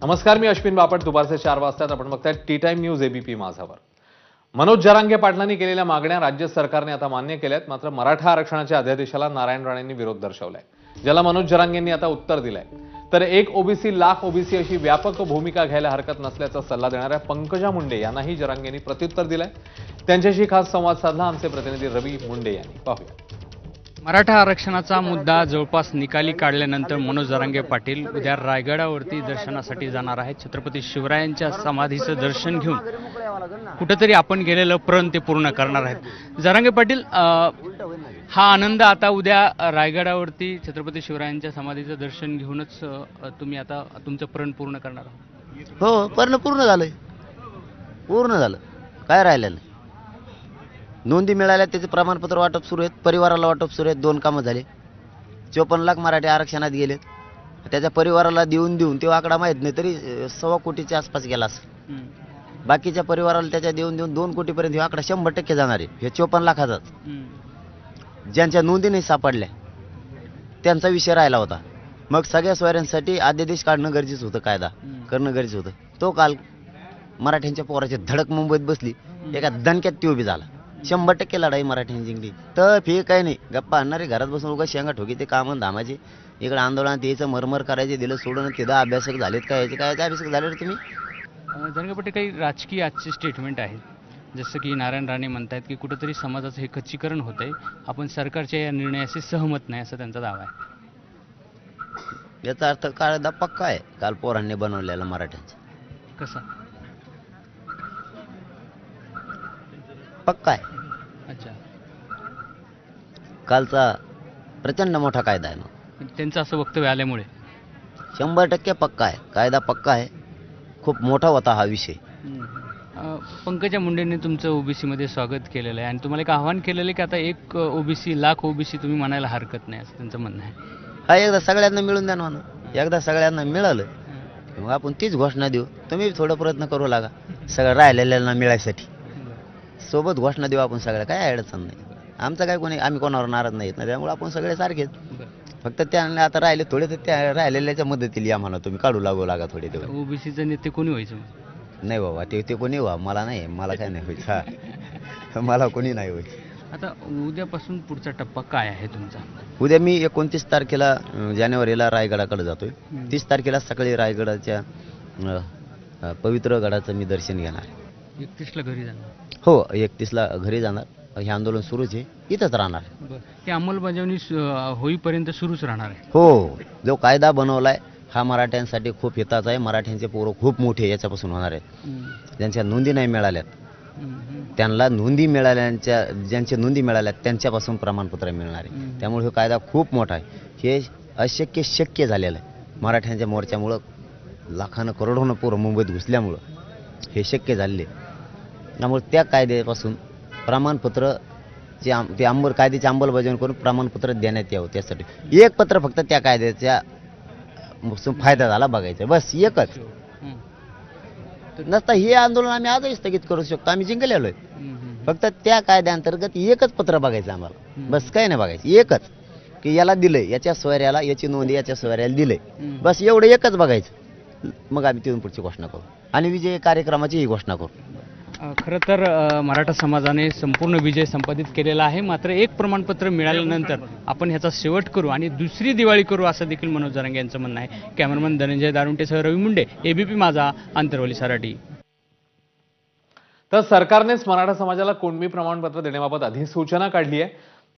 नमस्कार, मी अश्विन बापट. दुपारचे 4 वाजतात आपण बघताय टी टाइम न्यूज एबीपी माझावर. मनोज जरांगे पाटलांनी केलेल्या मागण्या राज्य सरकारने आता मान्य केल्यात. मात्र मराठा आरक्षणाच्या अध्यादेशाला नारायण राणेंनी विरोध दर्शवलाय, ज्याला मनोज जरांगेंनी आता उत्तर दिलंय. तर एक ओबीसी लाख ओबीसी अशी व्यापक भूमिका घ्यायला हरकत नसल्याचा सल्ला देणाऱ्या पंकजा मुंडे यांनाही जरांगेंनी प्रत्युत्तर दिलंय. त्यांच्याशी खास संवाद साधला आमचे प्रतिनिधी रवी मुंडे यांनी. पाहूया. मराठा आरक्षणाचा मुद्दा जवळपास निकाली काढल्यानंतर मनोज जरांगे पाटील उद्या रायगडावरती दर्शनासाठी जाणार आहेत. छत्रपती शिवरायांच्या समाधीचं दर्शन घेऊन कुठेतरी आपण गेलेलं प्रण ते पूर्ण करणार आहेत. जरांगे पाटील, हा आनंद आता उद्या रायगडावरती छत्रपती शिवरायांच्या समाधीचं दर्शन घेऊनच तुम्ही आता तुमचं प्रण पूर्ण करणार आहात? हो, पूर्ण झालंय. पूर्ण झालं, काय राहिलेलं नाही. नोंदी मिळाल्या, त्याचे प्रमाणपत्र वाटप सुरू आहेत, परिवाराला वाटप सुरू आहेत. 2 कामं झाले. 54 लाख मराठी आरक्षणात गेलेत. त्याच्या परिवाराला देऊन तो आकडा माहीत नाही, तरी 1.25 कोटीच्या आसपास गेला असेल. बाकीच्या परिवाराला त्याच्या देऊन 2 कोटीपर्यंत हा आकडा 100% जाणार आहे. हे 54 लाखाचाच. ज्यांच्या नोंदी नाही सापडल्या त्यांचा विषय राहिला होता. मग सगळ्या सोयऱ्यांसाठी अध्यादेश काढणं गरजेचं होतं, कायदा करणं गरजेचं होतं. तो काल मराठ्यांच्या पोराची धडक मुंबईत बसली, एका दणक्यात ती उभी झाला. 100% लढाई मराठ्यांनी जिंकली. तर फी काही नाही, गप्पा आणणारे घरात बसून उगा शेंगा ठोकी ते कामं धामाचे. इकडे आंदोलनात यायचं, मरमर करायचे, दिलं सोडून. तिथं अभ्यासक झालेत काय, याचे काय अभ्यासक झाले रे तुम्ही? जरांगे पाटील, काही राजकीय आजचे स्टेटमेंट आहेत, जसं की नारायण राणे म्हणतायत की कुठेतरी समाजाचं हे खच्चीकरण होत आहे, आपण सरकारच्या या निर्णयाशी सहमत नाही, असं त्यांचा दावा आहे. याचा अर्थ कायदा पक्का आहे काल पोरांनी बनवलेला मराठ्यांचा. कसा पक्का आहे? अच्छा, कालचा प्रचंड मोठा कायदा आहे. मग त्यांचं असं वक्तव्य आल्यामुळे 100% पक्का आहे, कायदा पक्का आहे. खूप मोठा होता हा विषय. पंकजा मुंडेंनी तुमचं ओबीसीमध्ये स्वागत केलेलं आहे आणि तुम्हाला एक आव्हान केलेलं आहे की आता 1 ओबीसी लाख ओबीसी तुम्ही म्हणायला हरकत नाही, असं त्यांचं म्हणणं आहे. हा, एकदा सगळ्यांना मिळून द्या ना. एकदा सगळ्यांना मिळालं मग आपण तीच घोषणा देऊ. तुम्ही थोडं प्रयत्न करू लागा सगळं राहिलेल्यांना मिळायसाठी. सोबत घोषणा देऊ आपण सगळ्या, काय अडचण नाही. आमचं काय कोणी, आम्ही कोणावर नाराज नाहीत ना, त्यामुळे आपण सगळे सारखेच. फक्त त्यांना आता राहिले थोडे, तर त्या राहिलेल्याच्या मदतीला या म्हणा, तुम्ही काढू लागू लागा थोडे तेवढे. ओबीसीचे नेते कोणी व्हायचं? नाही बाबा, ते कोणी व्हा, मला नाही, मला काय नाही व्हायचं. हा, मला कोणी नाही व्हायचं. आता उद्यापासून पुढचा टप्पा काय आहे तुमचा? उद्या मी 29 तारखेला जानेवारीला रायगडाकडे जातोय. 30 तारखेला सकाळी रायगडाच्या पवित्र गडाचं मी दर्शन घेणार. 31ला घरी जाणार? हो, 31ला घरी जाणार. हे आंदोलन सुरूच आहे, इथंच राहणार. ही अंमलबजावणी होईपर्यंत सुरूच राहणार आहे? हो, जो कायदा बनवलाय हा मराठ्यांसाठी खूप हिताचा आहे. मराठ्यांचे पोरं खूप मोठे याच्यापासून होणार आहेत. ज्यांच्या नोंदी नाही मिळाल्यात त्यांना नोंदी मिळाल्यांच्या, ज्यांच्या नोंदी मिळाल्यात त्यांच्यापासून प्रमाणपत्र मिळणार आहे. त्यामुळे हा कायदा खूप मोठा आहे. हे अशक्य शक्य झालेलं आहे. मराठ्यांच्या मोर्चामुळं लाखानं करोडोनं पोरं मुंबईत घुसल्यामुळं हे शक्य झालेले. त्यामुळे त्या कायद्यापासून प्रमाणपत्र कायद्याची अंमलबजावणी करून प्रमाणपत्र देण्यात यावं. त्यासाठी एक पत्र फक्त त्या कायद्याच्या फायदा झाला बघायचा, बस एकच. नसता हे आंदोलन आम्ही आजही स्थगित करू शकतो, आम्ही जिंकलेलो आहे. फक्त त्या कायद्याअंतर्गत एकच पत्र बघायचं आम्हाला, बस काही नाही बघायचं. एकच की याला दिलंय, याच्या सोयऱ्याला याची नोंद याच्या सोयऱ्याला दिलंय, बस एवढं एकच बघायचं. मग आम्ही तिथून पुढची घोषणा करू आणि विजय कार्यक्रमाची ही घोषणा करू. खरं तर मराठा समाजाने संपूर्ण विजय संपादित केलेला आहे. मात्र एक प्रमाणपत्र मिळाल्यानंतर आपण ह्याचा शेवट करू आणि दुसरी दिवाळी करू, असं देखील मनोज जरांगे यांचं म्हणणं आहे. कॅमेरामन धनंजय दारुंटेसह रवी मुंडे, एबीपी माझा, आंतरवली सराटी. तर सरकारनेच मराठा समाजाला कुणबी प्रमाणपत्र देण्याबाबत अधिसूचना काढली आहे.